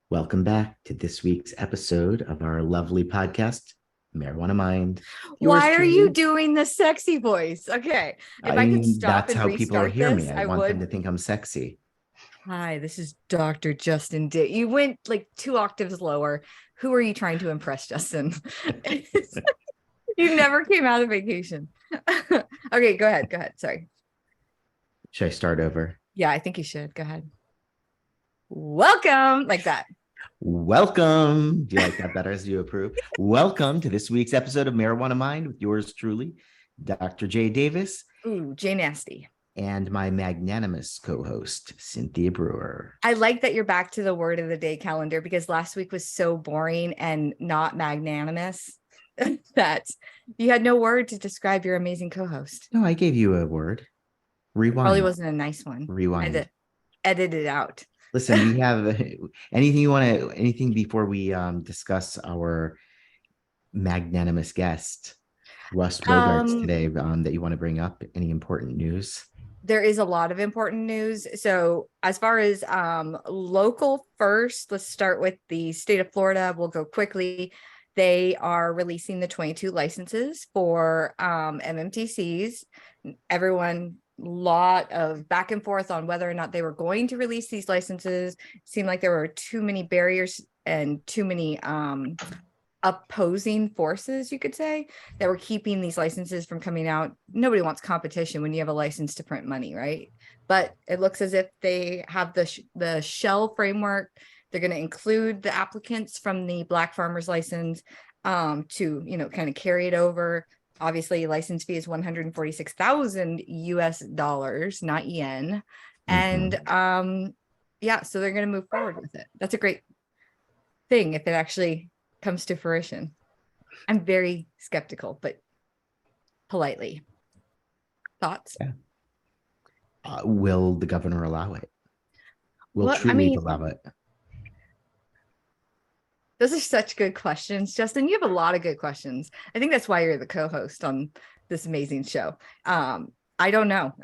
Welcome back to this week's episode of our lovely podcast, Marijuana Mind. Yours Why are you truly. doing the sexy voice? Okay. If I I could mean, stop that's and how people are restart hear me. this, I I want them would. to think I'm sexy. Hi, this is Dr. Justin Ditt. You went like 2 octaves lower. Who are you trying to impress, Justin? You never came out of vacation. Okay, go ahead. Go ahead. Sorry. Should I start over? Yeah, I think you should. Go ahead. Welcome, like that. Welcome. Do you like that better? As you approve? Welcome to this week's episode of Marijuana Mind with yours truly, Dr. J. Davis, Ooh, Jay Nasty. and my magnanimous co-host, Cynthia Brewer. I like that you're back to the word of the day calendar because last week was so boring and not magnanimous that you had no word to describe your amazing co-host. No, I gave you a word. Rewind. Probably wasn't a nice one. I had Rewind. to edit it out. Listen, we have anything you want to, anything before we discuss our magnanimous guest, Russ Bogartz, today that you want to bring up? Any important news? There is a lot of important news. So as far as local first, let's start with the state of Florida. We'll go quickly. They are releasing the 22 licenses for MMTCs. Everyone, lot of back and forth on whether or not they were going to release these licenses. It seemed like there were too many barriers and too many opposing forces, you could say, that were keeping these licenses from coming out. Nobody wants competition when you have a license to print money, right? But it looks as if they have the shell framework. They're going to include the applicants from the Black Farmers license to, kind of carry it over. Obviously, license fee is 146,000 US dollars, not yen. And so they're going to move forward with it. That's a great thing if it actually comes to fruition. I'm very skeptical, but politely. Thoughts? Yeah. Will the governor allow it? Will Trulieve allow it? Those are such good questions, Justin. You have a lot of good questions. I think that's why you're the co-host on this amazing show. I don't know.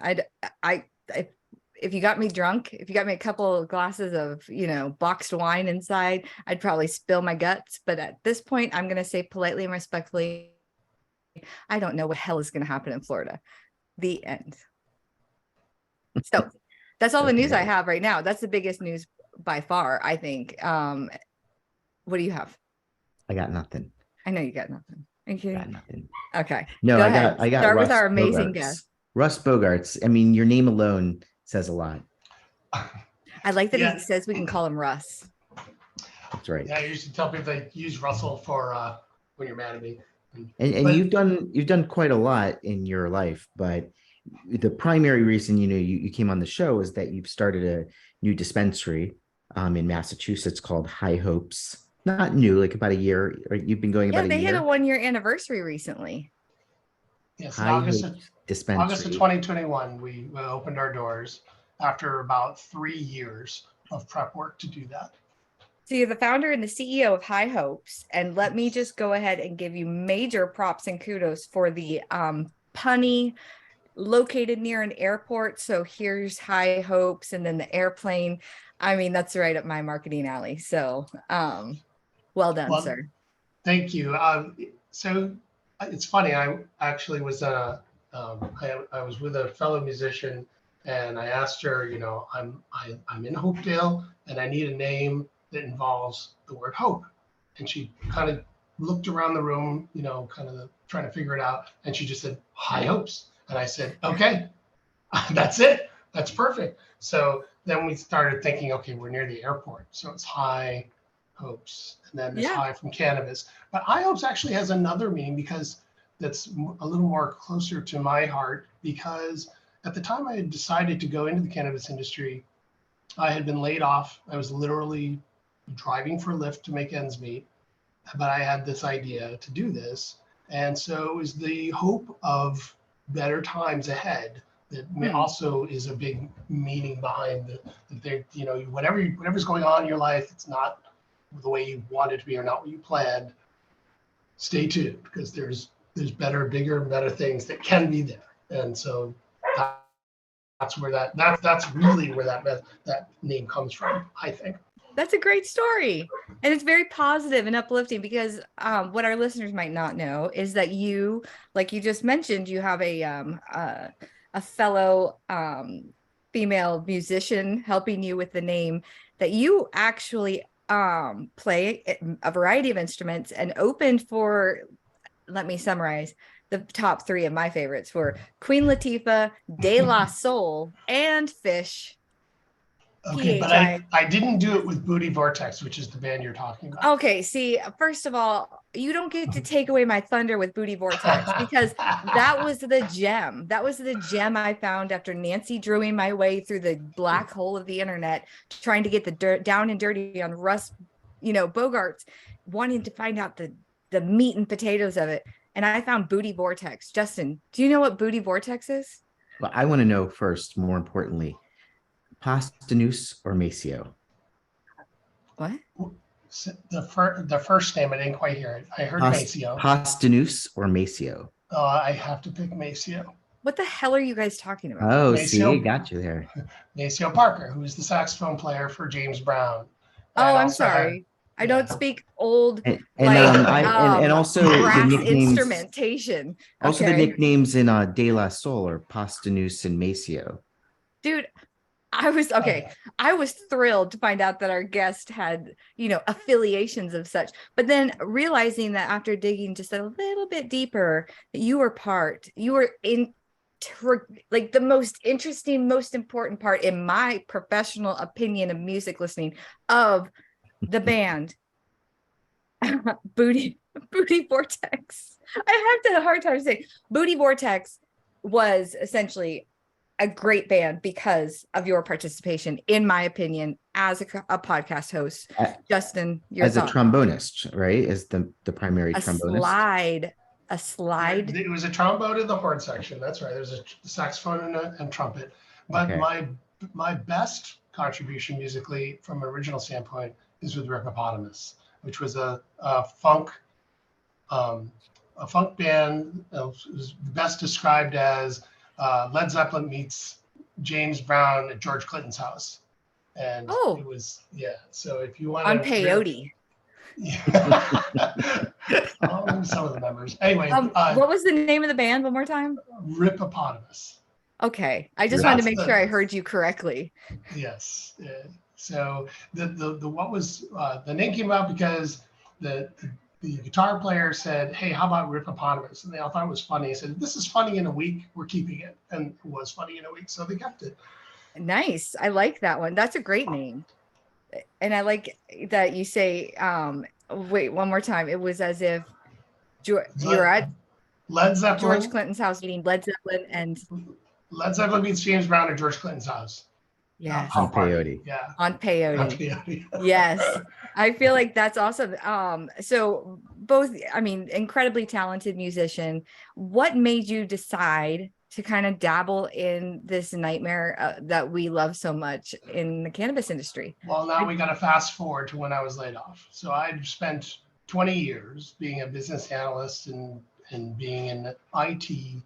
If you got me drunk, if you got me a couple of glasses of, boxed wine inside, I'd probably spill my guts. But at this point, I'm going to say politely and respectfully, I don't know what hell is going to happen in Florida. The end. So that's all the news I have right now. That's the biggest news by far, I think. What do you have? I got nothing. I know you got nothing. Are you kidding? Got nothing. Okay. No, Go I ahead. got Start Russ with our amazing Bogartz. guest. Russ Bogartz. I mean, your name alone says a lot. I like that he says we can call him Russ. That's right. Yeah, I used to tell people they use Russell for when you're mad at me. And you've done quite a lot in your life, but the primary reason you came on the show is that you've started a new dispensary in Massachusetts called High Hopes. Not new, like about a year. Or you've been going about a year. Yeah, they had a 1-year anniversary recently. Yes, in August of 2021, we opened our doors after about 3 years of prep work to do that. So you're the founder and the CEO of High Hopes. And let me just go ahead and give you major props and kudos for the punny located near an airport. So here's High Hopes and then the airplane. I mean, that's right up my marketing alley. So well done, sir. Thank you. So it's funny. I actually was I was with a fellow musician, and I asked her, I'm in Hopedale, and I need a name that involves the word hope. And she kind of looked around the room, kind of trying to figure it out, and she just said High Hopes, and I said, okay, that's it. That's perfect. So then we started thinking, okay, we're near the airport, so it's High Hopes, and then there's High from cannabis. But High Hopes actually has another meaning because that's a little more closer to my heart, because at the time I had decided to go into the cannabis industry, I had been laid off. I was literally driving for Lyft to make ends meet, but I had this idea to do this. And so it was the hope of better times ahead that also is a big meaning behind whatever's going on in your life, it's not the way you want it to be or not what you planned. Stay tuned, because there's better, bigger, better things that can be there. And so that's really where that name comes from, I think. That's a great story. And it's very positive and uplifting because what our listeners might not know is that you, like you just mentioned, you have a fellow female musician helping you with the name, that you actually play a variety of instruments and opened for, let me summarize, the top three of my favorites were Queen Latifah, De La Soul, and Fish. Okay, but I didn't do it with Booty Vortex, which is the band you're talking about. Okay, see, first of all, you don't get to take away my thunder with Booty Vortex because that was the gem. That was the gem I found after Nancy drewing my way through the black hole of the internet, trying to get the dirt down and dirty on Russ, Bogartz, wanting to find out the meat and potatoes of it. And I found Booty Vortex. Justin, do you know what Booty Vortex is? Well, I want to know first, more importantly, Posdnuos or Maceo? What? The first name, I didn't quite hear it. I heard Maceo. Posdnuos or Maceo? I have to pick Maceo. What the hell are you guys talking about? Oh, Maceo, see, got you there. Maceo Parker, who is the saxophone player for James Brown. Oh, I'm sorry. I don't speak old and also brass the nicknames, instrumentation. Also the nicknames in De La Soul are Posdnuos and Maceo. Dude, I was thrilled to find out that our guest had, affiliations of such, but then realizing that after digging just a little bit deeper, that you were in like the most interesting, most important part, in my professional opinion of music listening, of the band Booty Vortex. I have a hard time saying Booty Vortex was essentially a great band because of your participation, in my opinion, as a podcast host. Justin, your as thought. A trombonist, right? As the primary trombonist. A slide. It was a trombone in the horn section. That's right. There's a saxophone and trumpet. But okay. my best contribution musically, from an original standpoint, is with Rippopotamus, which was a funk band. It was best described as Led Zeppelin meets James Brown at George Clinton's house. And it was, so if you want on peyote. Some of the members. Anyway. What was the name of the band one more time? Rippopotamus. Okay. I just wanted to make sure I heard you correctly. Yes. So the name came about because the guitar player said, "Hey, how about Rippopotamus?" And they all thought it was funny. He said, "This is funny in a week. We're keeping it." And it was funny in a week, so they kept it. Nice. I like that one. That's a great name. And I like that you say, wait, one more time. It was as if you're at Led Zeppelin, George Clinton's house meeting Led Zeppelin, and Led Zeppelin meets James Brown at George Clinton's house. Yes. On peyote. Yeah. On peyote. Yes. I feel like that's awesome. So both, incredibly talented musician. What made you decide to kind of dabble in this nightmare that we love so much in the cannabis industry? Well, now we got to fast forward to when I was laid off. So I'd spent 20 years being a business analyst and being in IT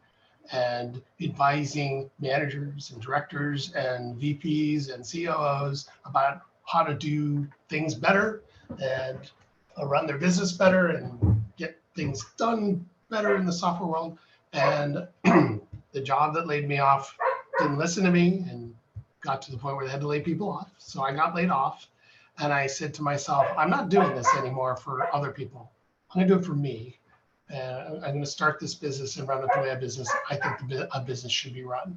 and advising managers and directors and VPs and COOs about how to do things better and run their business better and get things done better in the software world. And the job that laid me off didn't listen to me and got to the point where they had to lay people off. So I got laid off, and I said to myself, I'm not doing this anymore for other people. I'm gonna do it for me. And I'm gonna start this business and run it the way I think a business should be run.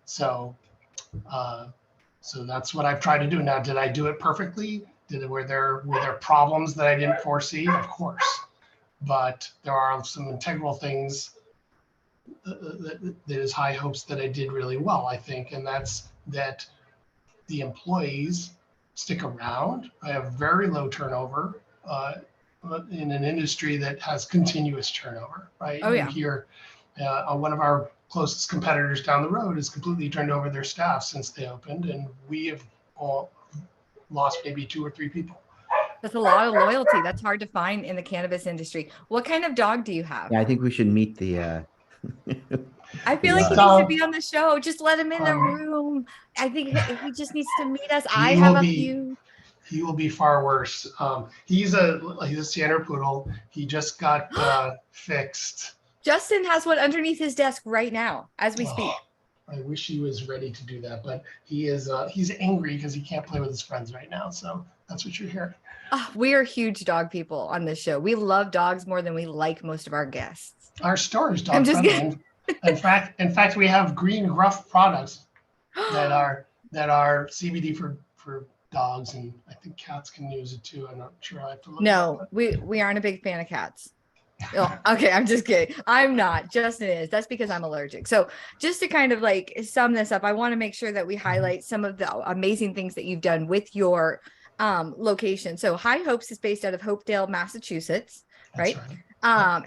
So that's what I've tried to do. Now, did I do it perfectly? Were there problems that I didn't foresee? Of course. But there are some integral things that is high hopes that I did really well, I think, and that's that the employees stick around. I have very low turnover in an industry that has continuous turnover, right? Oh, yeah. Here, one of our closest competitors down the road has completely turned over their staff since they opened, and we have all lost maybe 2 or 3 people. That's a lot of loyalty. That's hard to find in the cannabis industry. What kind of dog do you have? Yeah, I think we should meet the I feel like he needs to be on the show. Just let him in the room. I think he just needs to meet us. I have a few. He will be far worse. He's a standard poodle. He just got fixed. Justin has one underneath his desk right now as we speak. I wish he was ready to do that, but he is. He's angry because he can't play with his friends right now. So that's what you're hearing. We are huge dog people on this show. We love dogs more than we like most of our guests. Our store is dog friendly. In fact, we have green gruff products that are CBD for dogs, and I think cats can use it too. I'm not sure. I have to look. No, we aren't a big fan of cats. Oh, okay, I'm just kidding. I'm not. Justin is. That's because I'm allergic. So just to kind of like sum this up, I want to make sure that we highlight some of the amazing things that you've done with your location. So High Hopes is based out of Hopedale, Massachusetts, right?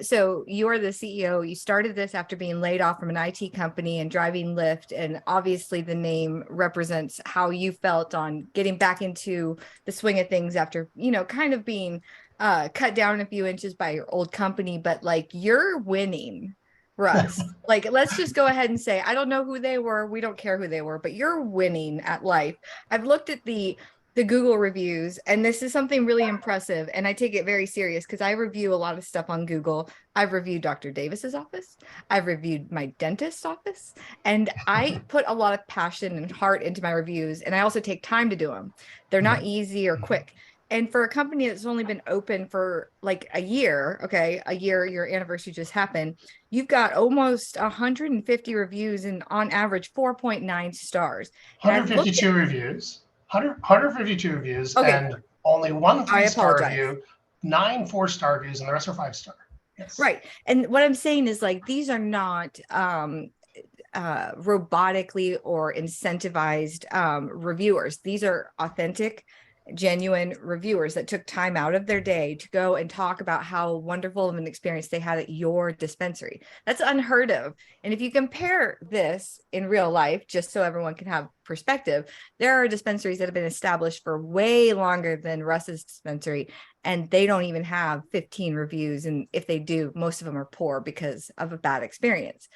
So you're the CEO. You started this after being laid off from an IT company and driving Lyft. And obviously the name represents how you felt on getting back into the swing of things after, kind of being cut down a few inches by your old company, but like you're winning, Russ. Like, let's just go ahead and say, I don't know who they were. We don't care who they were, but you're winning at life. I've looked at the Google reviews, and this is something really impressive. And I take it very serious because I review a lot of stuff on Google. I've reviewed Dr. Davis's office. I've reviewed my dentist's office, and I put a lot of passion and heart into my reviews. And I also take time to do them. They're not easy or quick. And for a company that's only been open for like a year, your anniversary just happened, you've got almost 150 reviews and on average 4.9 stars. 152 reviews. 152 reviews, and only one 3-star review, 9 4-star reviews, and the rest are 5-star. Yes. Right. And what I'm saying is like, these are not robotically or incentivized reviewers. These are authentic, genuine reviewers that took time out of their day to go and talk about how wonderful of an experience they had at your dispensary. That's unheard of. And if you compare this in real life, just so everyone can have perspective, there are dispensaries that have been established for way longer than Russ's dispensary, and they don't even have 15 reviews. And if they do, most of them are poor because of a bad experience.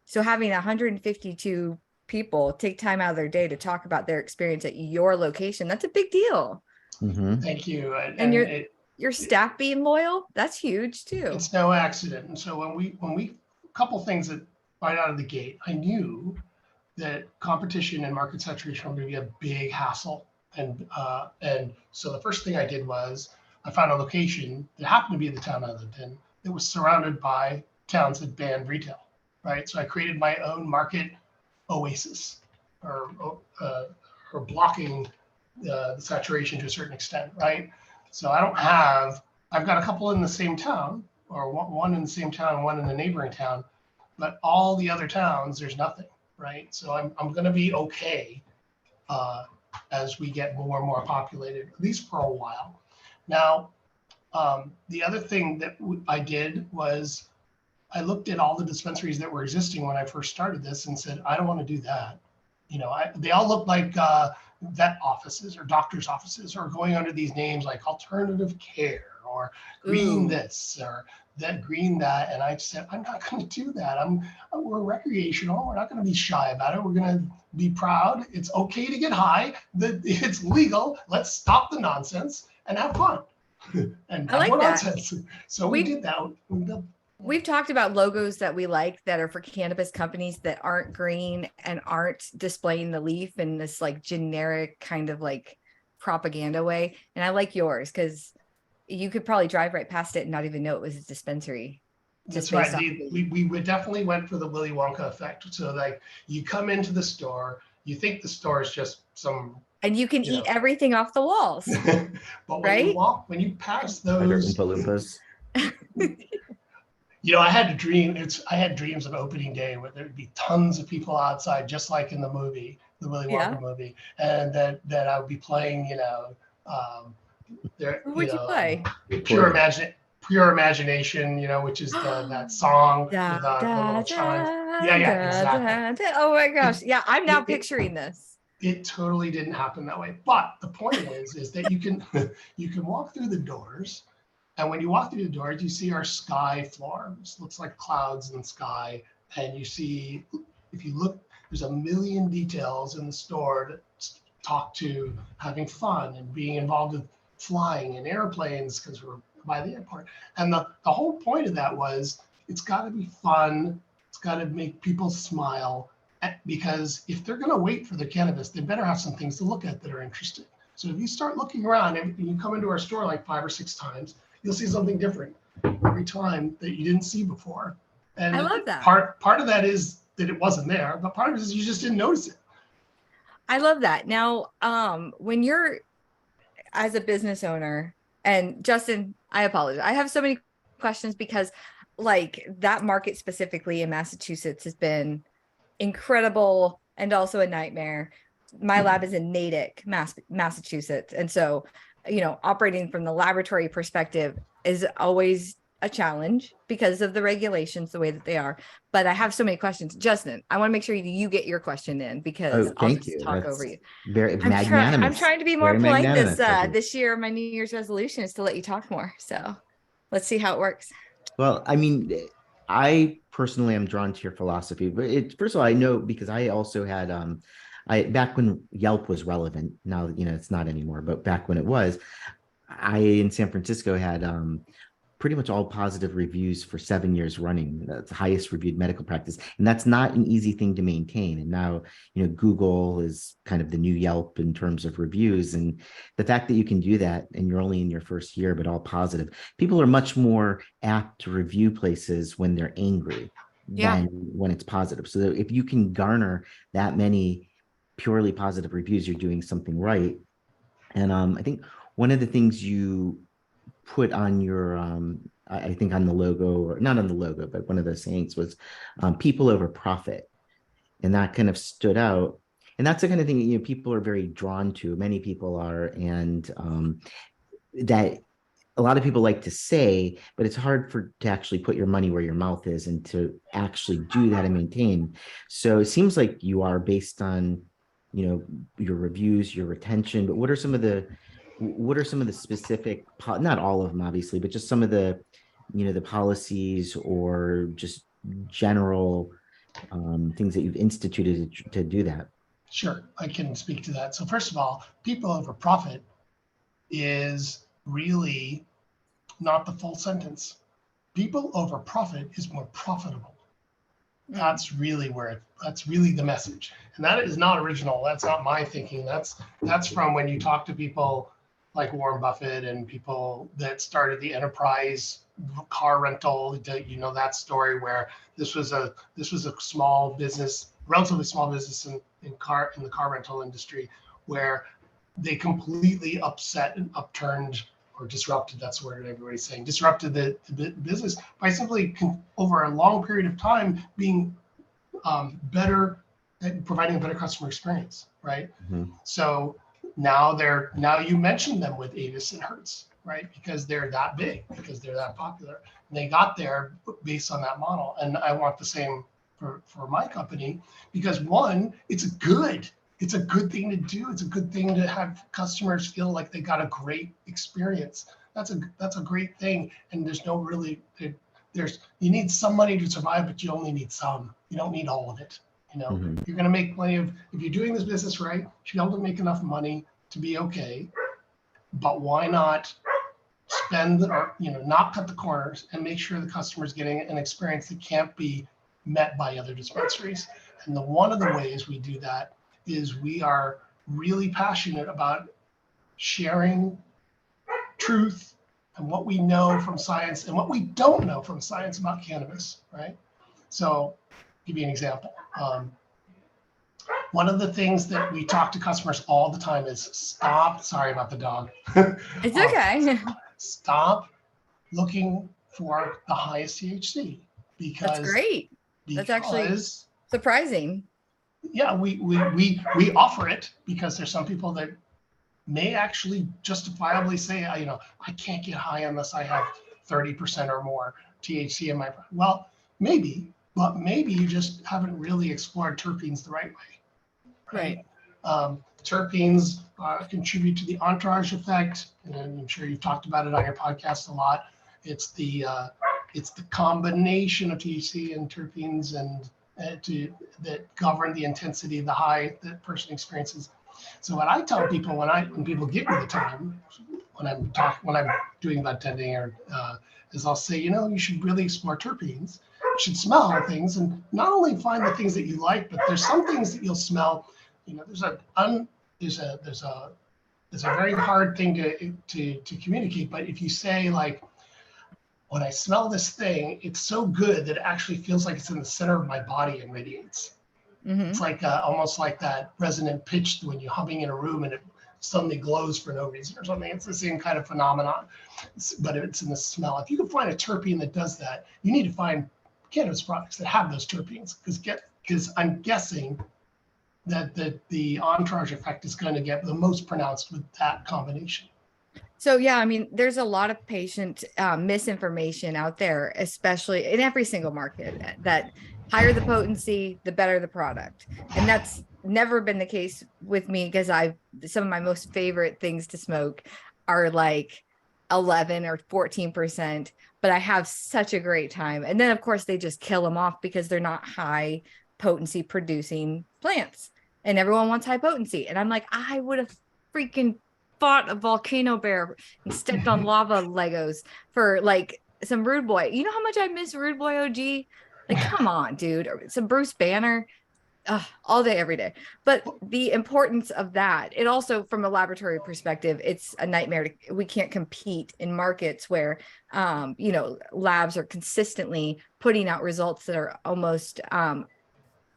So having 152 people take time out of their day to talk about their experience at your location, that's a big deal. Thank you. And your staff being loyal, that's huge too. It's no accident. And so when we a couple things that right out of the gate, I knew that competition and market saturation were going to be a big hassle. And so the first thing I did was I found a location that happened to be in the town I lived in that was surrounded by towns that banned retail, right? So I created my own market oasis, or blocking the saturation to a certain extent, right? So I've got a couple in the same town, or one in the same town, one in the neighboring town, but all the other towns, there's nothing, right? So I'm going to be okay as we get more and more populated, at least for a while. Now, the other thing that I did was I looked at all the dispensaries that were existing when I first started this and said, I don't want to do that. They all look like vet offices or doctor's offices, or going under these names like alternative care or green this or that, green that. And I said, I'm not going to do that. We're recreational. We're not going to be shy about it. We're going to be proud. It's okay to get high. It's legal. Let's stop the nonsense and have fun. And I like that. Nonsense. So we did that. We've talked about logos that we like that are for cannabis companies that aren't green and aren't displaying the leaf in this like generic kind of like propaganda way. And I like yours because you could probably drive right past it and not even know it was a dispensary. That's right. We definitely went for the Willy Wonka effect. So like you come into the store, you think the store is just some, and you can eat everything off the walls. But right? when you pass those Oompa Loompas. I had dreams of opening day where there'd be tons of people outside, just like in the movie, the Willy Wonka movie, and that I would be playing, What would you play? Pure Imagination, which is that song with the little chimes. Exactly. Oh my gosh. Yeah, I'm now picturing this. It totally didn't happen that way. But the point is that you can walk through the doors. And when you walk through the doors, you see our sky floor. It looks like clouds in the sky. And you see, if you look, there's a million details in the store that talk to having fun and being involved with flying in airplanes because we're by the airport. And the whole point of that was it's got to be fun. It's got to make people smile, because if they're going to wait for the cannabis, they better have some things to look at that are interesting. So if you start looking around and you come into our store like 5 or 6 times, you'll see something different every time that you didn't see before. And I love that. Part of that is that it wasn't there, but part of it is you just didn't notice it. I love that. Now, when you're as a business owner, and Justin, I apologize. I have so many questions because like that market specifically in Massachusetts has been incredible and also a nightmare. My lab is in Natick, Massachusetts. And so, operating from the laboratory perspective is always a challenge because of the regulations, the way that they are. But I have so many questions. Justin, I want to make sure you get your question in because I'll thank just you. talk That's over you. very I'm magnanimous. trying to be more Very polite magnanimous. this year. My New Year's resolution is to let you talk more. So let's see how it works. Well, I mean, I personally am drawn to your philosophy, but first of all, I know because I also had I back when Yelp was relevant. Now, it's not anymore, but back when it was, I in San Francisco had pretty much all positive reviews for 7 years running. That's the highest reviewed medical practice. And that's not an easy thing to maintain. And now, Google is kind of the new Yelp in terms of reviews. And the fact that you can do that and you're only in your first year, but all positive, people are much more apt to review places when they're angry than when it's positive. So if you can garner that many purely positive reviews, you're doing something right. And I think one of the things you put on your I think on the logo, or not on the logo, but one of the sayings was people over profit. And that kind of stood out. And that's the kind of thing people are very drawn to. Many people are. And that a lot of people like to say, but it's hard to actually put your money where your mouth is and to actually do that and maintain. So it seems like you are based on, your reviews, your retention, but what are some of the specific, not all of them obviously, but just some of the, the policies or just general things that you've instituted to do that? Sure, I can speak to that. So first of all, people over profit is really not the full sentence. People over profit is more profitable. That's really that's really the message. And that is not original. That's not my thinking. That's from when you talk to people like Warren Buffett and people that started the enterprise car rental. That story where this was a small business, relatively small business in the car rental industry, where they completely upset and upturned or disrupted, that's the word everybody's saying, disrupted the business by simply over a long period of time being better at providing a better customer experience, right? Mm-hmm. So now you mention them with Avis and Hertz, right? Because they're that big, because they're that popular. And they got there based on that model. And I want the same for my company, because one, it's a good thing to do. It's a good thing to have customers feel like they got a great experience. That's a great thing. And there's no really, you need some money to survive, but you only need some. You don't need all of it. Mm-hmm. You're going to make plenty of, if you're doing this business right, you should be able to make enough money to be okay. But why not spend or, not cut the corners and make sure the customer's getting an experience that can't be met by other dispensaries. And one of the ways we do that is we are really passionate about sharing truth and what we know from science and what we don't know from science about cannabis, right? So I'll give you an example. One of the things that we talk to customers all the time is sorry about the dog. It's okay. Stop looking for the highest THC, because that's great. That's actually surprising. Yeah, we offer it because there's some people that may actually justifiably say, I can't get high unless I have 30% or more THC in my. Well, maybe, but maybe you just haven't really explored terpenes the right way. Right. Terpenes contribute to the entourage effect, and I'm sure you've talked about it on your podcast a lot. It's the combination of THC and terpenes and that govern the intensity of the high that person experiences. So what I tell people when people give me the time, when I'm doing bud tending, is I'll say, you should really explore terpenes. You should smell things, and not only find the things that you like, but there's some things that you'll smell. There's a very hard thing to communicate. But if you say, like, when I smell this thing, it's so good that it actually feels like it's in the center of my body and radiates. It's like almost like that resonant pitch when you're humming in a room and it suddenly glows for no reason or something. It's the same kind of phenomenon, but it's in the smell. If you can find a terpene that does that, you need to find cannabis products that have those terpenes, because I'm guessing that the entourage effect is going to get the most pronounced with that combination. So yeah, I mean, there's a lot of patient misinformation out there, especially in every single market, that higher the potency, the better the product. And that's never been the case with me, because some of my most favorite things to smoke are like 11 or 14%, but I have such a great time. And then of course they just kill them off because they're not high potency producing plants, and everyone wants high potency. And I'm like, I would have freaking fought a volcano bear and stepped on lava Legos for like some Rude Boy. You know how much I miss Rude Boy OG? Like, come on, dude. Or some Bruce Banner. All day, every day. But the importance of that, it also, from a laboratory perspective, it's a nightmare. We can't compete in markets where, labs are consistently putting out results that are almost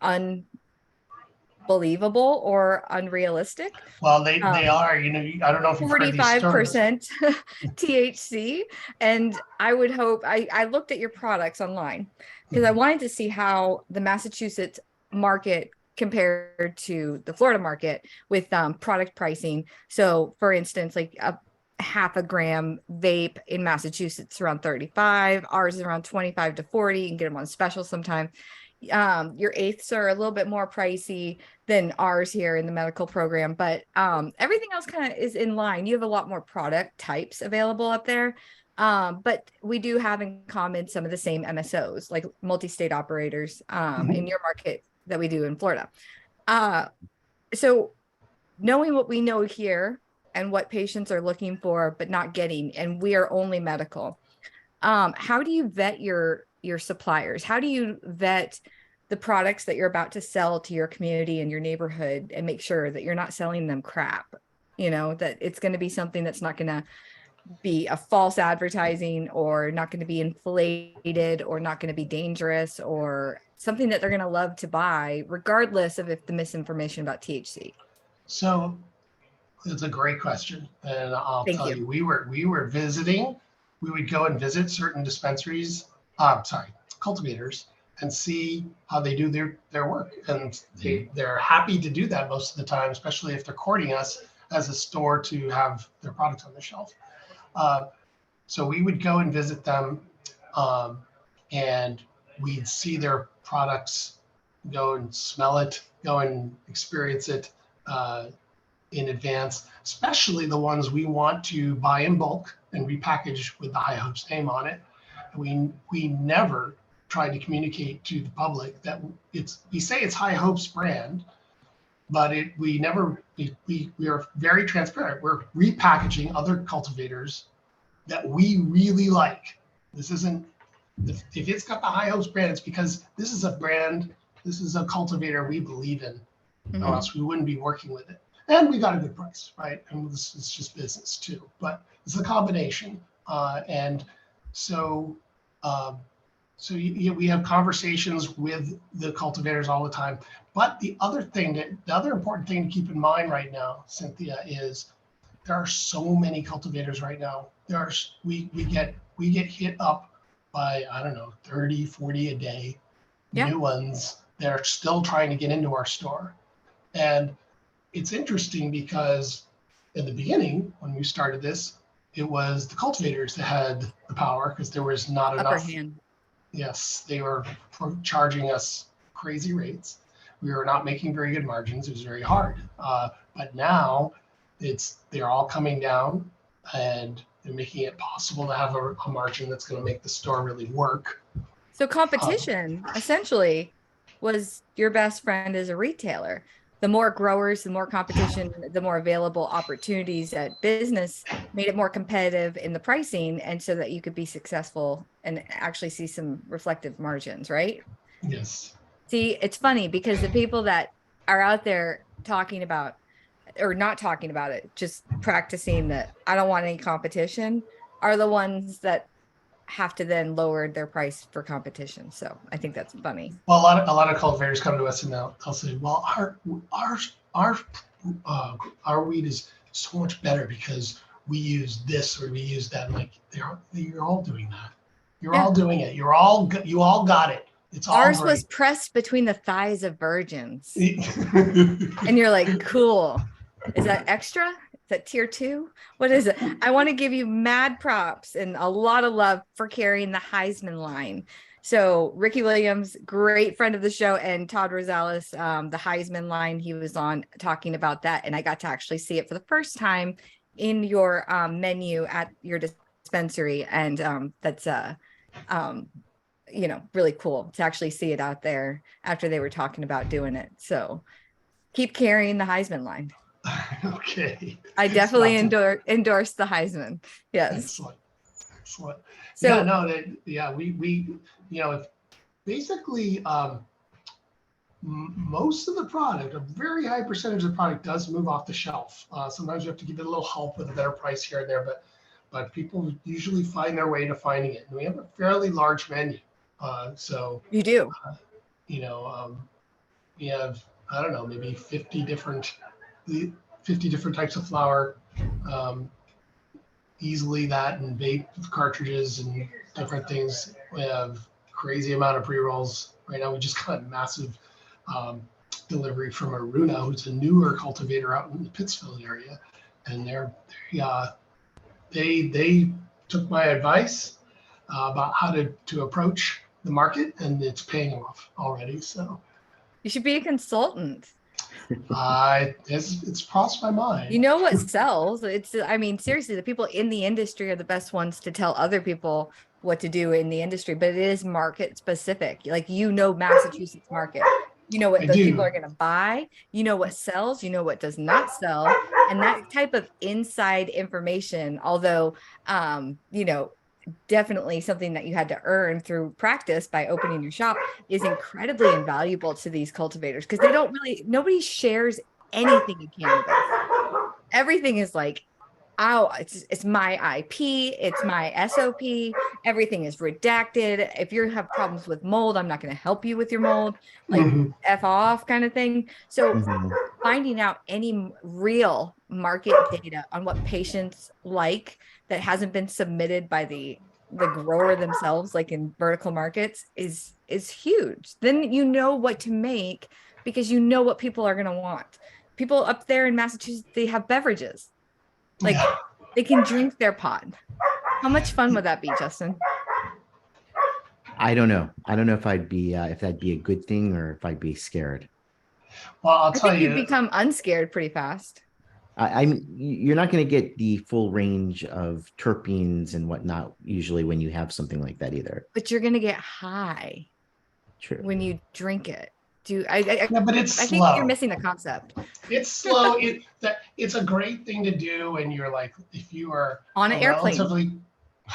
unbelievable or unrealistic. Well, they are, I don't know if you've heard these stories. 45% THC. And I would hope, I looked at your products online because I wanted to see how the Massachusetts market compared to the Florida market with product pricing. So for instance, like a half a gram vape in Massachusetts around 35, ours is around 25 to 40. You can get them on special sometime. Your eighths are a little bit more pricey than ours here in the medical program, but everything else kind of is in line. You have a lot more product types available up there. But we do have in common some of the same MSOs, like multi-state operators in your market that we do in Florida. So knowing what we know here and what patients are looking for but not getting, and we are only medical, how do you vet your suppliers? How do you vet the products that you're about to sell to your community and your neighborhood and make sure that you're not selling them crap? That it's going to be something that's not going to be a false advertising, or not going to be inflated, or not going to be dangerous, or something that they're going to love to buy, regardless of if the misinformation about THC. So it's a great question. And I'll tell you, we were visiting, we would go and visit certain dispensaries, cultivators, and see how they do their work. And they're happy to do that most of the time, especially if they're courting us as a store to have their products on the shelf. So we would go and visit them, and we'd see their products, go and smell it, go and experience it in advance, especially the ones we want to buy in bulk and repackage with the High Hopes name on it. We never tried to communicate to the public that we say it's High Hopes brand, but we are very transparent. We're repackaging other cultivators that we really like. This isn't, if it's got the High Hopes brand, it's because this is a brand, this is a cultivator we believe in, or else we wouldn't be working with it. And we got a good price, right? And this is just business too, but it's a combination. And so we have conversations with the cultivators all the time. But the other important thing to keep in mind right now, Cynthia, is there are so many cultivators right now. We get hit up by, I don't know, 30, 40 a day, new ones. They're still trying to get into our store. And it's interesting because in the beginning, when we started this, it was the cultivators that had the power because there was not enough. Upper hand. Yes, they were charging us crazy rates. We were not making very good margins. It was very hard. But now they're all coming down, and they're making it possible to have a margin that's going to make the store really work. So competition essentially was your best friend as a retailer. the more growers, the more competition, the more available opportunities at business made it more competitive in the pricing. And so that you could be successful and actually see some reflective margins, right? Yes. See, it's funny because the people that are out there talking about or not talking about it, just practicing that I don't want any competition are the ones that have to then lower their price for competition. So I think that's funny. Well, a lot of cultivators come to us and they'll say, well, our our weed is so much better because we use this or we use that. I'm like, you're all doing that. You're Yeah. all doing it. You all got it. It's all Ours great. was pressed between the thighs of virgins. And you're like, cool. Is that extra? Is that tier 2? What is it? I want to give you mad props and a lot of love for carrying the Heisman line. So Ricky Williams, great friend of the show, and Todd Rosales, the Heisman line, he was on talking about that. And I got to actually see it for the first time in your menu at your dispensary. And that's really cool to actually see it out there after they were talking about doing it. So keep carrying the Heisman line. Okay. I definitely endorse the Heisman. Yes. Excellent. Excellent. So yeah, no, we basically most of the product, a very high percentage of the product does move off the shelf. Sometimes you have to give it a little help with a better price here and there, but people usually find their way to finding it. And we have a fairly large menu. So you do. We have, I don't know, maybe 50 different types of flour, easily that, and vape cartridges and different things. We have crazy amount of pre-rolls. Right now we just got a massive delivery from Aruna, who's a newer cultivator out in the Pittsfield area. And they took my advice about how to approach the market, and it's paying off already. So you should be a consultant. It's crossed my mind. You know what sells? Seriously, the people in the industry are the best ones to tell other people what to do in the industry, but it is market specific. Like, Massachusetts market. You know what those people are going to buy. You know what sells. You know what does not sell. And that type of inside information, although, definitely something that you had to earn through practice by opening your shop, is incredibly invaluable to these cultivators because nobody shares anything in cannabis. Everything is like, oh, it's my IP, it's my SOP, everything is redacted. If you have problems with mold, I'm not going to help you with your mold, like F off kind of thing. So finding out any real market data on what patients like that hasn't been submitted by the grower themselves, like in vertical markets, is huge. Then you know what to make because you know what people are going to want. People up there in Massachusetts, they have beverages. Like, they can drink their pod. How much fun would that be, Justin? I don't know. I don't know if I'd be if that'd be a good thing or if I'd be scared. Well, I think you'd become unscared pretty fast. You're not going to get the full range of terpenes and whatnot usually when you have something like that either. But you're going to get high. True. When you drink it. But it's I slow. think you're missing the concept. It's slow. It's a great thing to do when you're like, if you are on an airplane. On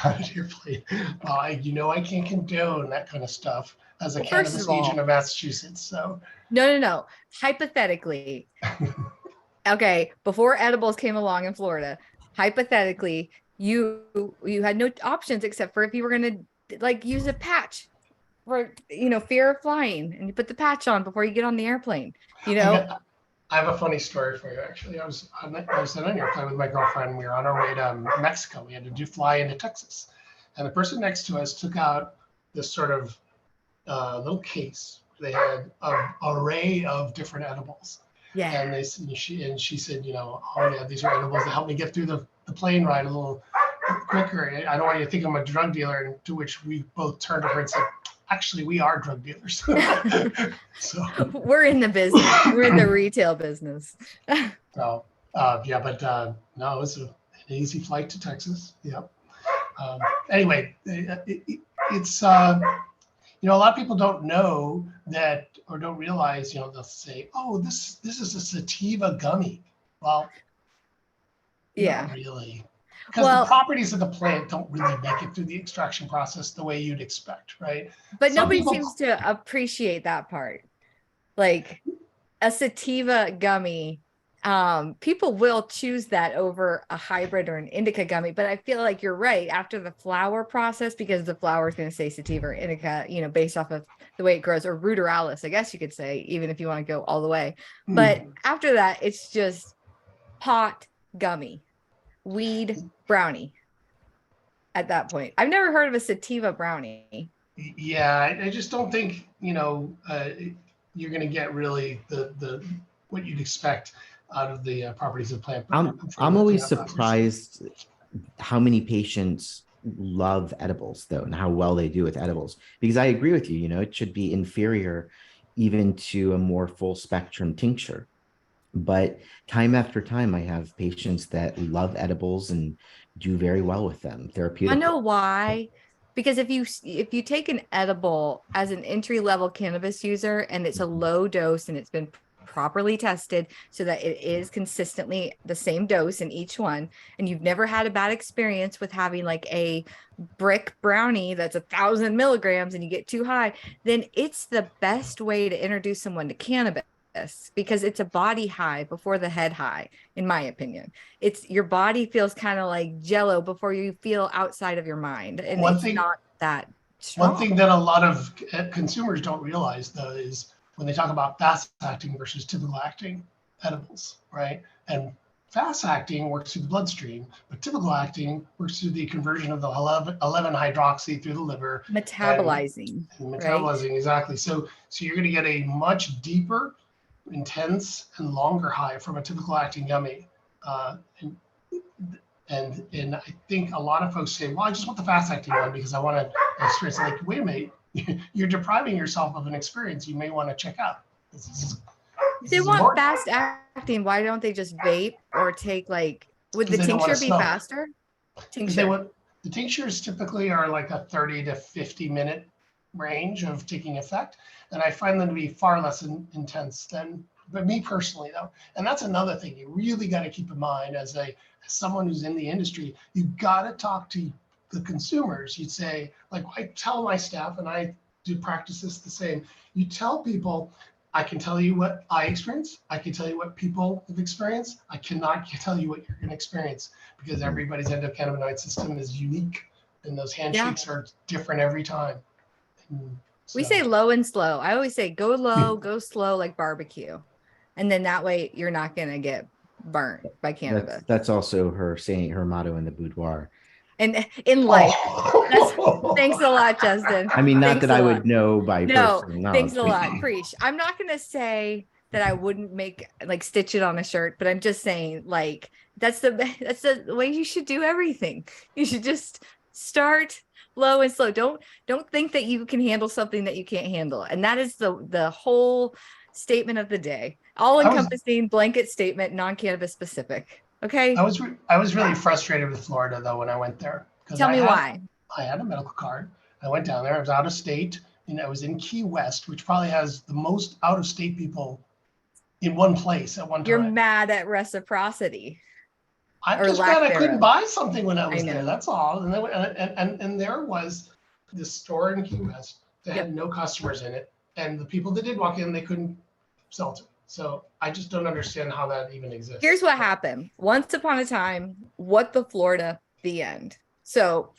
an airplane. I can't condone that kind of stuff as a cannabis agent of Massachusetts. So no. Hypothetically, okay, before edibles came along in Florida, hypothetically, you had no options except for if you were going to use a patch for fear of flying, and you put the patch on before you get on the airplane. I have a funny story for you. Actually, I was on an airplane with my girlfriend. We were on our way to Mexico. We had to fly into Texas, and the person next to us took out this sort of little case. They had an array of different edibles. Yeah. And she said, these are edibles that help me get through the plane ride a little quicker. I don't want you to think I'm a drug dealer. And to which we both turned to her and said, actually, we are drug dealers. So we're in the business. We're in the retail business. No, it was an easy flight to Texas. Yep. Anyway, it's a lot of people don't know that, or don't realize, they'll say, oh, this is a sativa gummy. Well, Yeah. not really. Because the Well, properties of the plant don't really make it through the extraction process the way you'd expect, right? but Some nobody people, seems to appreciate that part. Like a sativa gummy, people will choose that over a hybrid or an indica gummy, but I feel like you're right. After the flower process, because the flower is going to say sativa or indica, based off of the way it grows, or ruderalis, I guess you could say, even if you want to go all the way. But after that, it's just pot gummy, weed brownie at that point. I've never heard of a sativa brownie. yeah, I just don't think, you're going to get really the what you'd expect out of the properties of the plant. But I'm always looking up that for sure. surprised how many patients love edibles though, and how well they do with edibles, because I agree with you, it should be inferior even to a more full spectrum tincture. But time after time, I have patients that love edibles and do very well with them I know therapeutically. why. Because if you take an edible as an entry level cannabis user and it's a low dose and it's been properly tested so that it is consistently the same dose in each one, and you've never had a bad experience with having like a brick brownie that's 1,000 milligrams and you get too high, then it's the best way to introduce someone to cannabis, because it's a body high before the head high, in my opinion. It's your body feels kind of like jello before you feel outside of your mind, and One it's thing, not that one strong. thing that a lot of consumers don't realize though is when they talk about fast acting versus typical acting edibles, right? And fast acting works through the bloodstream, but typical acting works through the conversion of the 11 hydroxy through the liver and, Metabolizing, and right? metabolizing. Exactly. So you're going to get a much deeper, intense, and longer high from a typical acting gummy. And and I think a lot of folks say, well, I just want the fast acting one because I want to experience. Like, wait a minute, you're depriving yourself of an experience you may want to check out. This If they is want important fast acting, why don't they just vape or take would because the they don't want tincture to be smoke. faster? Because they Tincture. want the tinctures typically are like a 30 to 50-minute range of taking effect, and I find them to be far less intense than. But me personally, though, and that's another thing you really got to keep in mind as someone who's in the industry, you got to talk to the consumers. You'd say, like I tell my staff, and I do practice this the same. You tell people, I can tell you what I experience. I can tell you what people have experienced. I cannot tell you what you're going to experience because everybody's endocannabinoid system is unique, and those handshakes are different every time. And We so, say low and slow. I always say go low, go slow, like barbecue. And then that way you're not going to get burnt by cannabis. That's also her saying, her motto in the boudoir. And in life, thanks a lot, Justin. I mean, not Thanks that a I lot. would know by No, personal thanks knowledge, a but lot. Preach. I'm not going to say that I wouldn't stitch it on a shirt, but I'm just saying that's the way you should do everything. You should just start low and slow. Don't think that you can handle something that you can't handle. And that is the whole statement of the day. All encompassing blanket statement, non-cannabis specific. Okay. I was really frustrated with Florida though when I went there because Tell me why. I had a medical card. I went down there. I was out of state, and I was in Key West, which probably has the most out of state people in one place at one time. You're mad at reciprocity. I'm just glad I couldn't buy something when I was there. That's all. And there was this store in Key West that had no customers in it, and the people that did walk in, they couldn't sell to. So I just don't understand how that even exists. Here's what happened. Once upon a time, what the Florida, the end. So,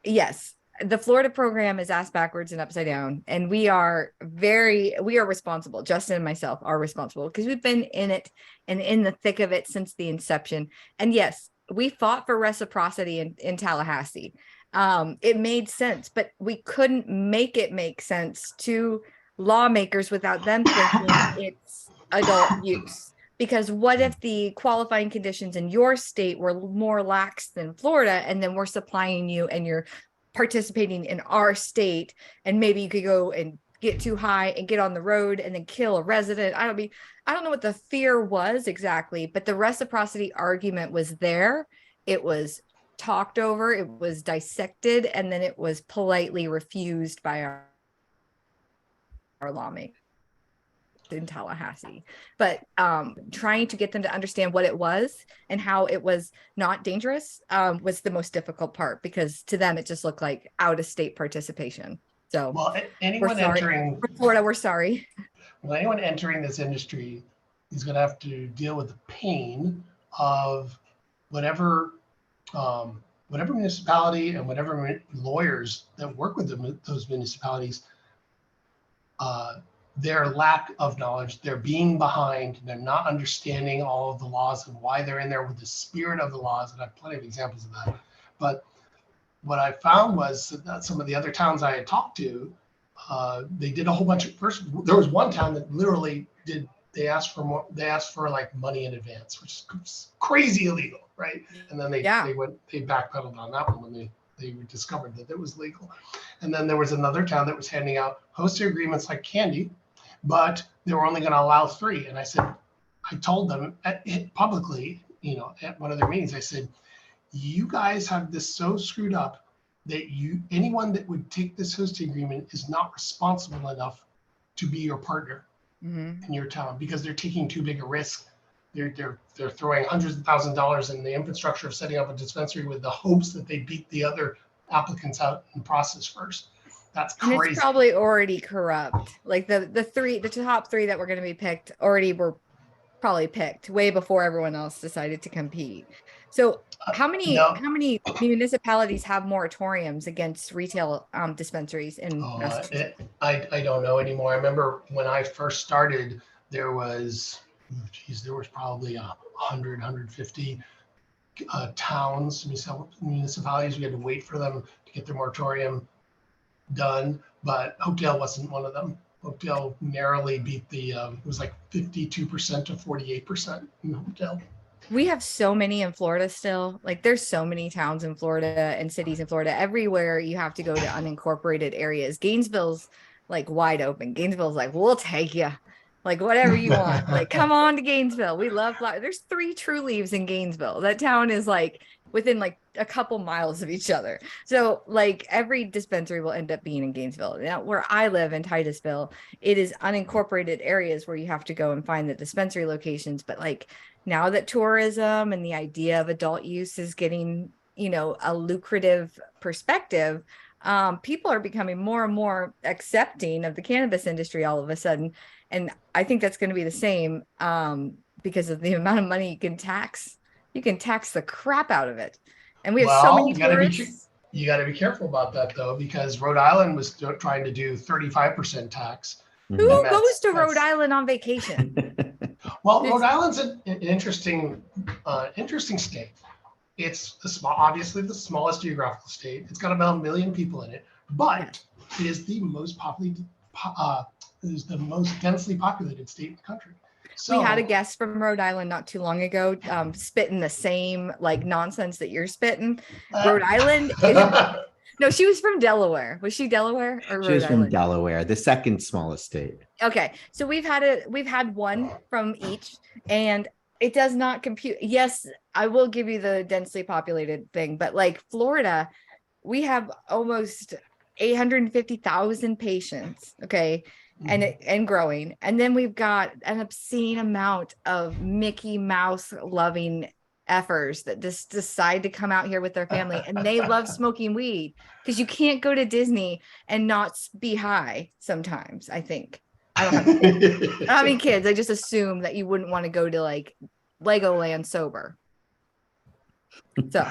yes, the Florida program is ass backwards and upside down. And we are responsible. Justin and myself are responsible because we've been in it and in the thick of it since the inception. And yes, we fought for reciprocity in Tallahassee. It made sense, but we couldn't make it make sense to lawmakers without them thinking it's adult use. Because what if the qualifying conditions in your state were more lax than Florida, and then we're supplying you and you're participating in our state, and maybe you could go and get too high and get on the road and then kill a resident. I don't know what the fear was exactly, but the reciprocity argument was there. It was talked over, it was dissected, and then it was politely refused by lawmakers in Tallahassee, but trying to get them to understand what it was and how it was not dangerous was the most difficult part, because to them it just looked like out of state participation. So Well, we're anyone sorry. entering For Florida, we're sorry. well, anyone entering this industry is going to have to deal with the pain of whatever whatever municipality and whatever lawyers that work with those municipalities, their lack of knowledge, they're being behind, they're not understanding all of the laws and why they're in there with the spirit of the laws. And I have plenty of examples of that. But what I found was that some of the other towns I had talked to, they did a whole bunch of, first, there was one town that literally did, they asked for like money in advance, which is crazy illegal, right? And then they backpedaled on that one when they discovered that it was legal. And then there was another town that was handing out hosted agreements like candy, but they were only going to allow 3. And I told them publicly, at one of their meetings, I said, you guys have this so screwed up that anyone that would take this hosting agreement is not responsible enough to be your partner in your town, because they're taking too big a risk. They're throwing hundreds of thousands of dollars in the infrastructure of setting up a dispensary with the hopes that they beat the other applicants out in the process first. That's crazy. And it's probably already corrupt. Like the top 3 that were going to be picked already were probably picked way before everyone else decided to compete. So how many municipalities have moratoriums against retail dispensaries in Massachusetts? I don't know anymore. I remember when I first started, there was probably 100, 150 towns, municipalities. We had to wait for them to get their moratorium done, but Hopedale wasn't one of them. Hopedale narrowly beat it was like 52% to 48% in Hopedale. We have so many in Florida still. Like there's so many towns in Florida and cities in Florida. Everywhere you have to go to unincorporated areas. Gainesville's like wide open. Gainesville's like, we'll take you. Like whatever you want. Like come on to Gainesville. We love flowers. There's 3 True Leaves in Gainesville. That town is like within like a couple miles of each other. So like every dispensary will end up being in Gainesville. Now where I live in Titusville, it is unincorporated areas where you have to go and find the dispensary locations. But like now that tourism and the idea of adult use is getting, a lucrative perspective, people are becoming more and more accepting of the cannabis industry all of a sudden. And I think that's going to be the same because of the amount of money you can tax. You can tax the crap out of it. And we have so many tourists. You got to be careful about that, though, because Rhode Island was trying to do 35% tax. Who goes to Rhode Island on vacation? Well, Rhode Island's an interesting state. It's obviously the smallest geographical state. It's got about 1 million people in it, but it is the most most densely populated state in the country. So we had a guest from Rhode Island not too long ago, spitting the same like nonsense that you're spitting. Rhode Island no, she was from Delaware. Was she Delaware or Rhode Island? She was from Delaware, the second smallest state. Okay, so we've had one from each, and it does not compute. Yes, I will give you the densely populated thing, but like Florida, we have almost 850,000 patients. Okay. And growing. And then we've got an obscene amount of Mickey Mouse loving effers that just decide to come out here with their family, and they love smoking weed because you can't go to Disney and not be high sometimes. I think I don't have any kids. I just assume that you wouldn't want to go to like Legoland sober. So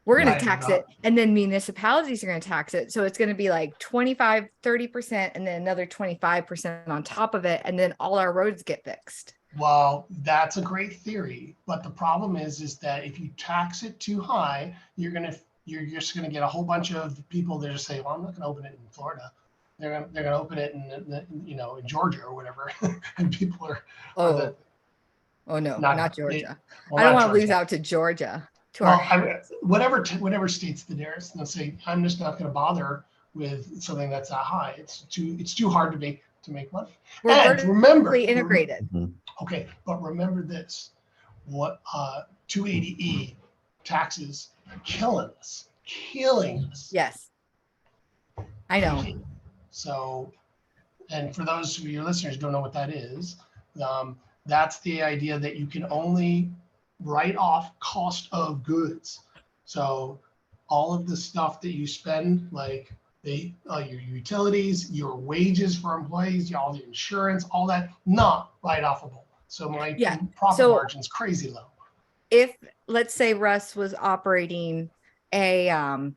we're going to tax it, and then municipalities are going to tax it. So it's going to be like 25, 30%, and then another 25% on top of it. And then all our roads get fixed. Well, that's a great theory. But the problem is that if you tax it too high, you're just going to get a whole bunch of people that just say, well, I'm not going to open it in Florida. They're going to open it in Georgia or whatever. And people are. Oh no, not Georgia. Well, I don't want to lose out to Georgia. Whatever state's the nearest, they'll say, I'm just not going to bother with something that's that high. It's too hard to make money. We're vertically integrated. Okay, but remember this: what 280E taxes are killing us. Yes, I know. So, And for those of your listeners who don't know what that is, that's the idea that you can only write off cost of goods. So all of the stuff that you spend, like your utilities, your wages for employees, all the insurance, all that, not write-offable. So my Yeah. profit So margin's crazy low. if, let's say, Russ was operating a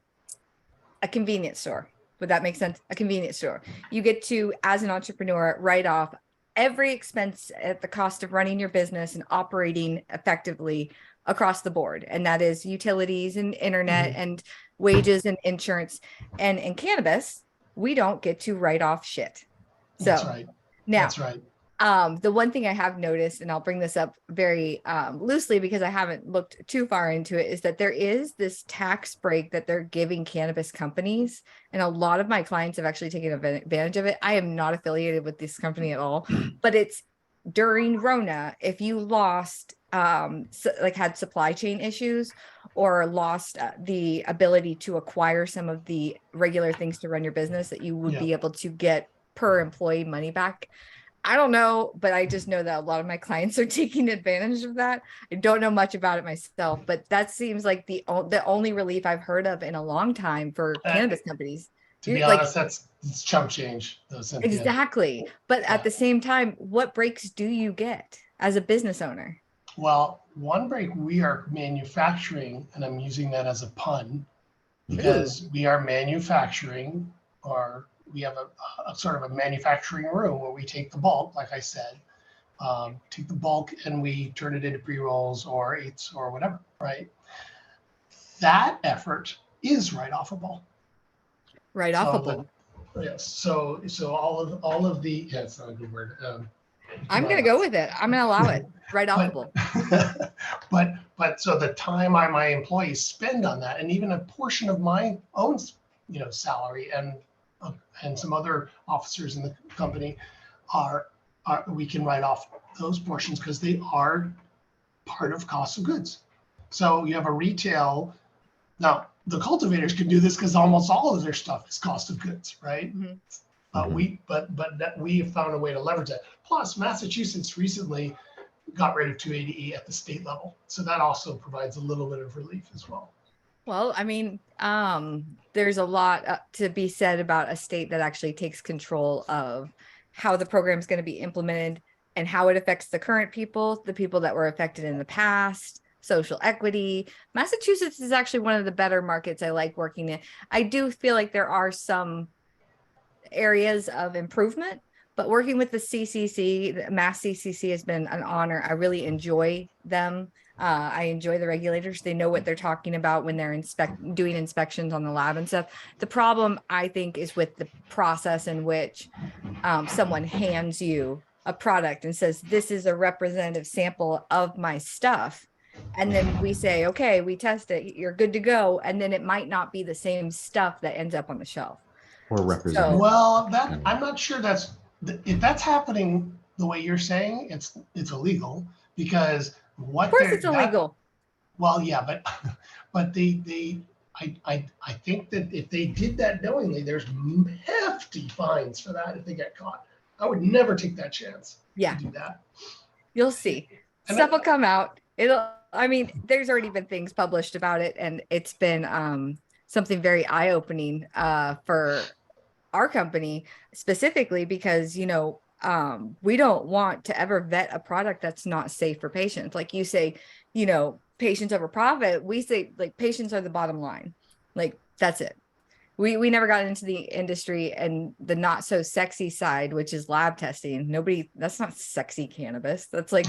convenience store, would that make sense? A convenience store. You get to, as an entrepreneur, write off every expense at the cost of running your business and operating effectively across the board. And that is utilities and internet and wages and insurance. And in cannabis, we don't get to write off shit. So That's right. Now, That's right. the one thing I have noticed, and I'll bring this up very loosely because I haven't looked too far into it, is that there is this tax break that they're giving cannabis companies. And a lot of my clients have actually taken advantage of it. I am not affiliated with this company at all, but it's during Rona, if you lost, had supply chain issues or lost the ability to acquire some of the regular things to run your business, that you would be able to get per employee money back. I don't know, but I just know that a lot of my clients are taking advantage of that. I don't know much about it myself, but that seems like the only relief I've heard of in a long time for cannabis companies. To be honest, it's chump change, though, Cynthia. Exactly. But at the same time, what breaks do you get as a business owner? Well, one break we are manufacturing, and I'm using that as a pun, because we are manufacturing, or we have a sort of a manufacturing room where we take the bulk, like I said, take the bulk and we turn it into pre-rolls or eighths or whatever, right? That effort is write-offable. Write-offable. Yes. So all of the, yeah, it's not a good word. I'm going to go with it. I'm going to allow it. Write-offable. But so the time my employees spend on that, and even a portion of my own, salary and some other officers in the company are we can write off those portions because they are part of cost of goods. So you have a retail. Now the cultivators can do this because almost all of their stuff is cost of goods, right? We have found a way to leverage that. Plus, Massachusetts recently got rid of 280E at the state level, so that also provides a little bit of relief as well. Well, I mean, there's a lot to be said about a state that actually takes control of how the program is going to be implemented and how it affects the current people, the people that were affected in the past, social equity. Massachusetts is actually one of the better markets I like working in. I do feel like there are some areas of improvement, but working with the CCC, the Mass CCC, has been an honor. I really enjoy them. I enjoy the regulators. They know what they're talking about when they're doing inspections on the lab and stuff. The problem, I think, is with the process in which someone hands you a product and says, this is a representative sample of my stuff. And then we say, okay, we test it, you're good to go. And then it might not be the same stuff that ends up on the shelf. Or representative. Well, I'm not sure if that's happening the way you're saying, it's illegal, because of course it's illegal. Well, yeah, but I think that if they did that knowingly, there's hefty fines for that if they get caught. I would never take that chance to do that. You'll see. Stuff will come out. There's already been things published about it, and it's been something very eye-opening for our company specifically, because we don't want to ever vet a product that's not safe for patients. Like you say, patients over profit. We say, like, patients are the bottom line. Like, that's it. We never got into the industry and the not so sexy side, which is lab testing. That's not sexy cannabis. That's like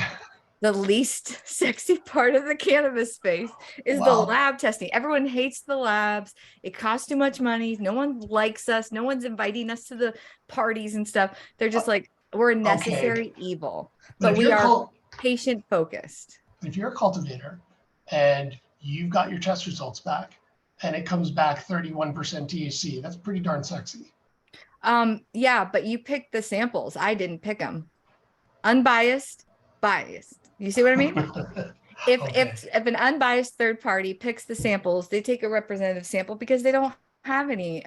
the least sexy part of the cannabis space is the lab testing. Everyone hates the labs. It costs too much money. No one likes us. No one's inviting us to the parties and stuff. They're just like, we're a necessary evil, but we are patient focused. If you're a cultivator and you've got your test results back and it comes back 31% THC, that's pretty darn sexy. Yeah, but you picked the samples. I didn't pick them. Unbiased, biased. You see what I mean? If an unbiased third party picks the samples, they take a representative sample because they don't have any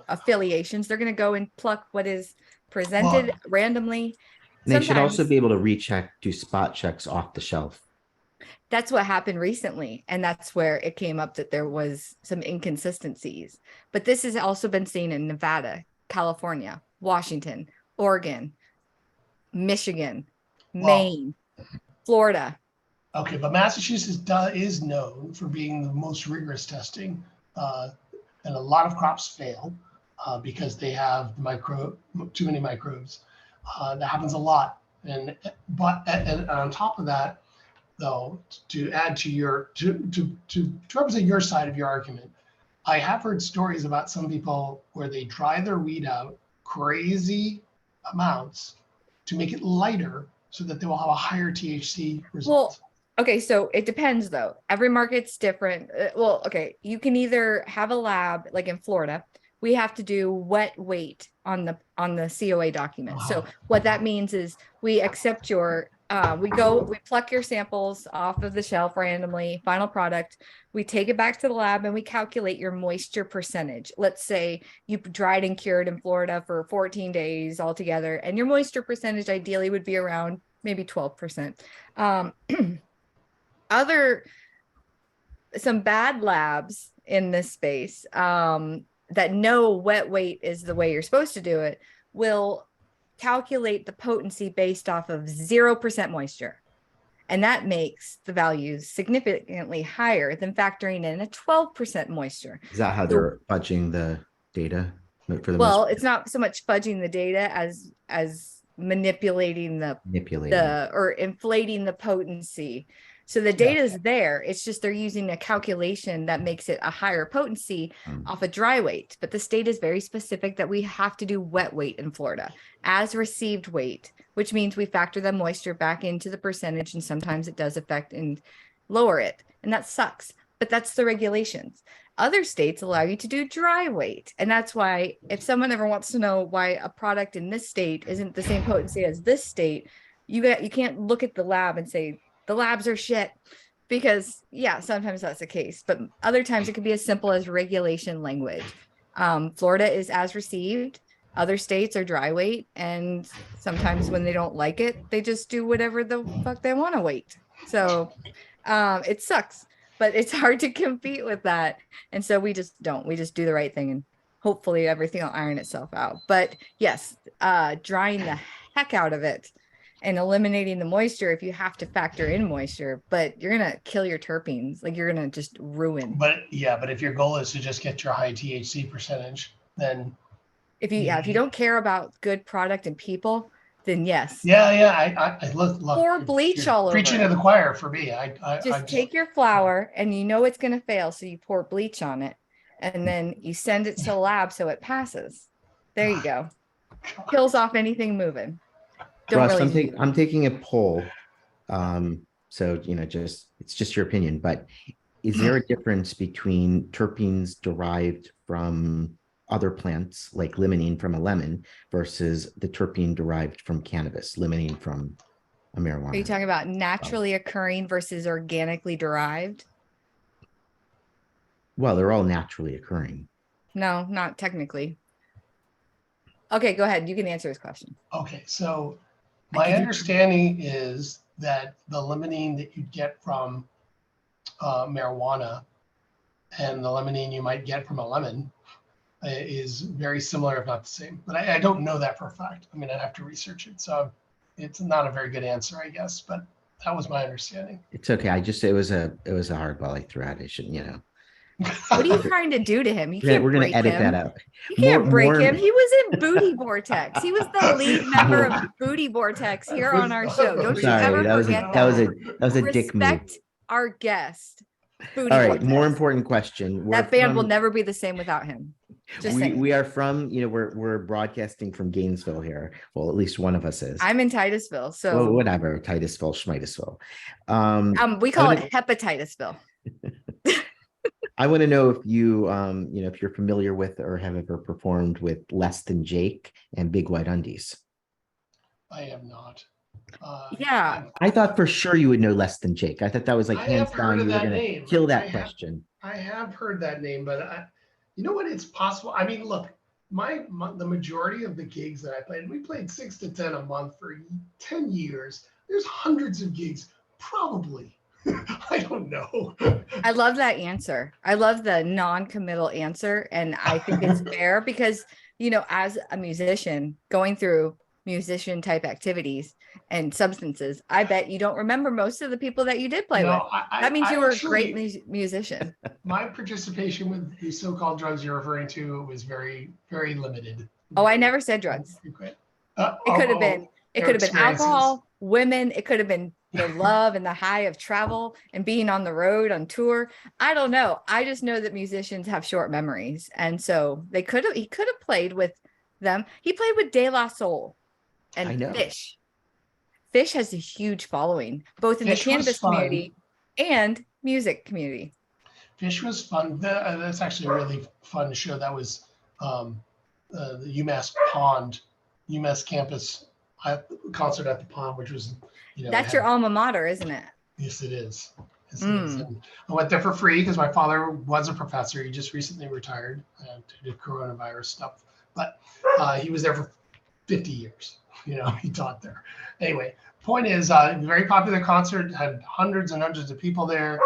affiliations. They're going to go and pluck what is presented randomly. And they should also Sometimes be able to recheck, do spot checks off the shelf. that's what happened recently. And that's where it came up that there was some inconsistencies. But this has also been seen in Nevada, California, Washington, Oregon, Michigan, Maine, Florida. Okay, but Massachusetts is known for being the most rigorous testing, and a lot of crops fail because they have too many microbes. That happens a lot, and on top of that, though, to add to your to represent your side of your argument, I have heard stories about some people where they dry their weed out crazy amounts to make it lighter so that they will have a higher THC result. Well, okay, so it depends though. Every market's different. Well, okay, you can either have a lab like in Florida. We have to do wet weight on the COA document. So what that means is we accept your we pluck your samples off of the shelf randomly, final product. We take it back to the lab and we calculate your moisture percentage. Let's say you dried and cured in Florida for 14 days altogether, and your moisture percentage ideally would be around maybe 12%. Some bad labs in this space that know wet weight is the way you're supposed to do it will calculate the potency based off of 0% moisture. And that makes the values significantly higher than factoring in a 12% moisture. Is that how they're fudging the data for the well, it's not so much fudging the data as manipulating or inflating the potency. So the data is there. It's just they're using a calculation that makes it a higher potency off a dry weight. But the state is very specific that we have to do wet weight in Florida as received weight, which means we factor the moisture back into the percentage. And sometimes it does affect and lower it. And that sucks. But that's the regulations. Other states allow you to do dry weight. And that's why if someone ever wants to know why a product in this state isn't the same potency as this state, you can't look at the lab and say, the labs are shit, because sometimes that's the case, but other times it could be as simple as regulation language. Florida is as received, other states are dry weight, and sometimes when they don't like it, they just do whatever the fuck they want to weight. So it sucks, but it's hard to compete with that. And so we just do the right thing, and hopefully everything will iron itself out. But yes, drying the heck out of it and eliminating the moisture if you have to factor in moisture, but you're going to kill your terpenes. Like you're going to just ruin. But if your goal is to just get your high THC percentage, then if you don't care about good product and people, then yes. I look. Pour bleach all over. Preaching to the choir for me. I take your flour and you know it's going to fail. So you pour bleach on it and then you send it to the lab so it passes. There you go. Kills off anything moving. Russ, I'm taking a poll. So, it's just your opinion, but is there a difference between terpenes derived from other plants, like limonene from a lemon, versus the terpene derived from cannabis, limonene from a marijuana? Are you talking about naturally occurring versus organically derived? Well, they're all naturally occurring. No, not technically. Okay, go ahead. You can answer his question. Okay, so my understanding is that the limonene that you get from marijuana and the limonene you might get from a lemon is very similar, if not the same. But I don't know that for a fact. I mean, I'd have to research it. So it's not a very good answer, I guess. But that was my understanding. It's okay. It was a hardball I threw out. I shouldn't, What are you trying to do to him? You can't we're break gonna edit him. that out. You can't break him. He was in Booty Vortex. He was the lead member of Booty Vortex here on our show. Don't you ever forget that. That was a dick move. Respect our guest. Booty All right. Vortex. More important question. That band will never be the same without him. Just saying. We are from, we're broadcasting from Gainesville here. Well, at least one of us is. I'm in Titusville, so whatever, Titusville, Schmitusville. We call it Hepatitisville. I want to know if you, if you're familiar with or have ever performed with Less Than Jake and Big White Undies. I have not. I thought for sure you would know Less Than Jake. I thought that was like hands down. You were going to kill that question. I have heard that name, but you know what? It's possible. I mean, look, the majority of the gigs that I played, we played 6 to 10 a month for 10 years. There's hundreds of gigs, probably. I don't know. I love that answer. I love the non-committal answer. And I think it's fair because, as a musician going through musician type activities and substances, I bet you don't remember most of the people that you did play with. That means you were a great musician. My participation with the so-called drugs you're referring to was very, very limited. Oh, I never said drugs. It could have been alcohol, women. It could have been the love and the high of travel and being on the road on tour. I don't know. I just know that musicians have short memories. And so he could have played with them. He played with De La Soul and Fish. Fish has a huge following, both in the cannabis community and music community. Fish was fun. That's actually a really fun show. That was the UMass campus concert at the Pond, which was, that's your alma mater, isn't it? Yes, it is. Yes, it is. And I went there for free because my father was a professor. He just recently retired due to coronavirus stuff, but he was there for 50 years. He taught there. Anyway, point is, very popular concert, had hundreds and hundreds of people there.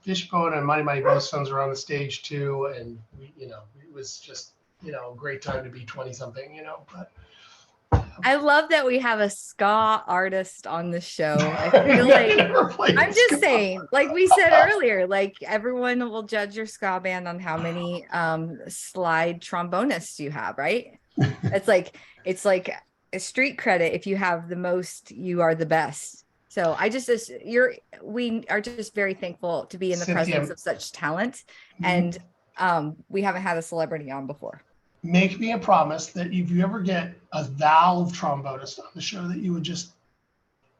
Fishbone and Mighty Mighty Bosstones were on the stage too, and it was just a great time to be 20 something. But I love that we have a ska artist on the show. I feel like I'm just saying, like we said earlier, like everyone will judge your ska band on how many slide trombonists you have, right? It's like a street credit. If you have the most, you are the best. So we are just very thankful to be in the presence of such talent. And we haven't had a celebrity on before. Make me a promise that if you ever get a valve trombonist on the show, that you would just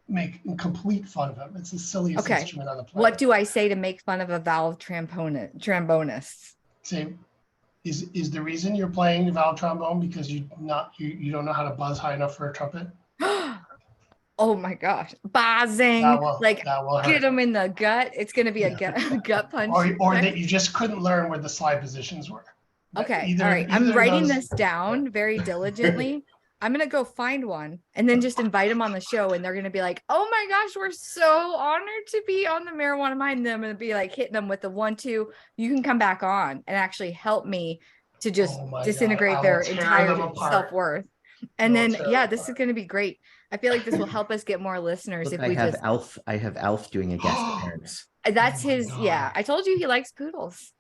make complete fun of him. It's the silliest instrument on the planet. What do I say to make fun of a valve trombonist? Say, is the reason you're playing the valve trombone because you don't know how to buzz high enough for a trumpet? Oh my gosh. Buzzing. Get him in the gut. It's going to be a gut punch. Or that you just couldn't learn where the slide positions were. Okay. All right. I'm writing this down very diligently. I'm going to go find one and then just invite them on the show. And they're going to be like, oh my gosh, we're so honored to be on the Marijuana Mind. And I'm going to be like hitting them with the 1, 2. You can come back on and actually help me to just disintegrate their entire self-worth. And then, this is going to be great. I feel like this will help us get more listeners. Look, I have Alf doing a guest appearance. That's his. Yeah. I told you he likes poodles.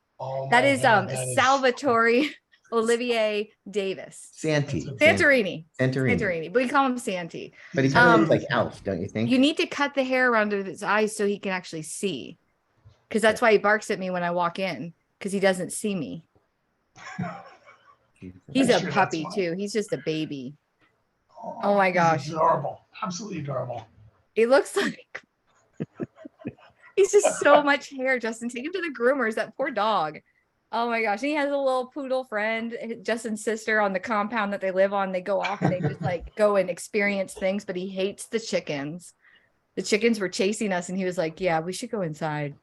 That is Salvatore Olivier Davis. Santorini. But we call him Santi. But he kind of looks like Alf, don't you think? You need to cut the hair around his eyes so he can actually see. Because that's why he barks at me when I walk in, because he doesn't see me. He's a puppy too. He's just a baby. Oh my gosh. He's adorable. Absolutely adorable. He looks like he's just so much hair. Justin, take him to the groomers. That poor dog. Oh my gosh. And he has a little poodle friend, Justin's sister, on the compound that they live on. They go off and they just go and experience things, but he hates the chickens. The chickens were chasing us and he was like, yeah, we should go inside.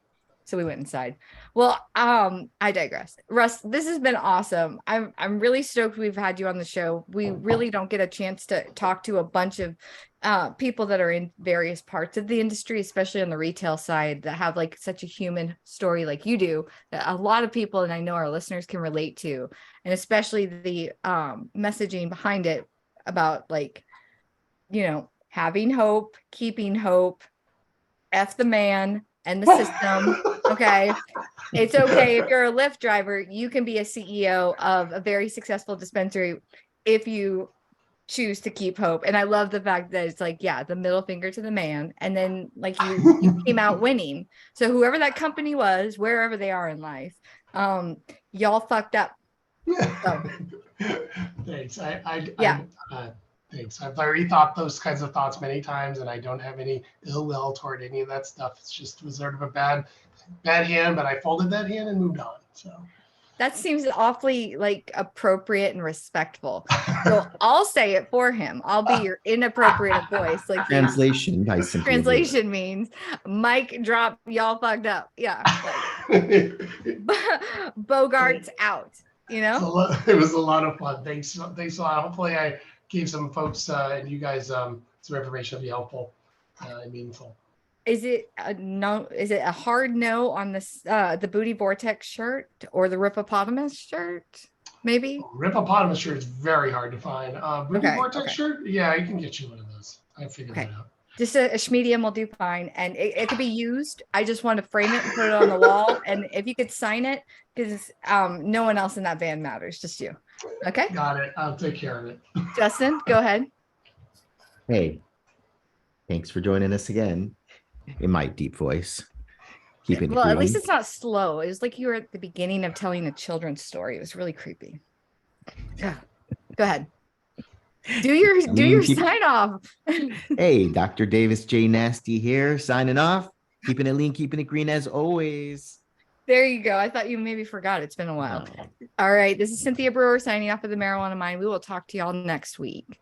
So we went inside. Well, I digress. Russ, this has been awesome. I'm really stoked we've had you on the show. We really don't get a chance to talk to a bunch of people that are in various parts of the industry, especially on the retail side, that have such a human story like you do, that a lot of people, and I know our listeners, can relate to, and especially the messaging behind it about having hope, keeping hope, F the man and the system. Okay. It's okay. If you're a Lyft driver, you can be a CEO of a very successful dispensary if you choose to keep hope. And I love the fact that it's the middle finger to the man. And then you came out winning. So whoever that company was, wherever they are in life, y'all fucked up. So. Thanks. Thanks. I've already thought those kinds of thoughts many times, and I don't have any ill will toward any of that stuff. It's just was sort of a bad hand, but I folded that hand and moved on. So that seems awfully appropriate and respectful. So I'll say it for him. I'll be your inappropriate voice. Translation by translation means mic drop. Y'all fucked up. Yeah. Bogart's out. you know? It was a lot of fun. Thanks a lot. Hopefully I gave some folks and you guys some information to be helpful and meaningful. Is it a no? Is it a hard no on this the Booty Vortex shirt or the Ripopotamus shirt? Maybe. Ripopotamus shirt is very hard to find. Booty Okay, Vortex okay. shirt? Yeah, I can get you one of those. I figured Okay. that out. Just a medium will do fine, and it could be used. I just want to frame it and put it on the wall. And if you could sign it, because no one else in that van matters, just you. Okay, Got it. I'll take care of it. Justin, go ahead. Hey, thanks for joining us again in my deep voice. Keeping it Well, at least green. it's not slow. It was like you were at the beginning of telling a children's story. It was really creepy. Yeah, go ahead. Do your sign off. Hey, Dr. Davis J. Nasty here, signing off. Keeping it lean, keeping it green as always. There you go. I thought you maybe forgot. It's been a while. No. All right. This is Cynthia Brewer signing off of the Marijuana Mind. We will talk to y'all next week.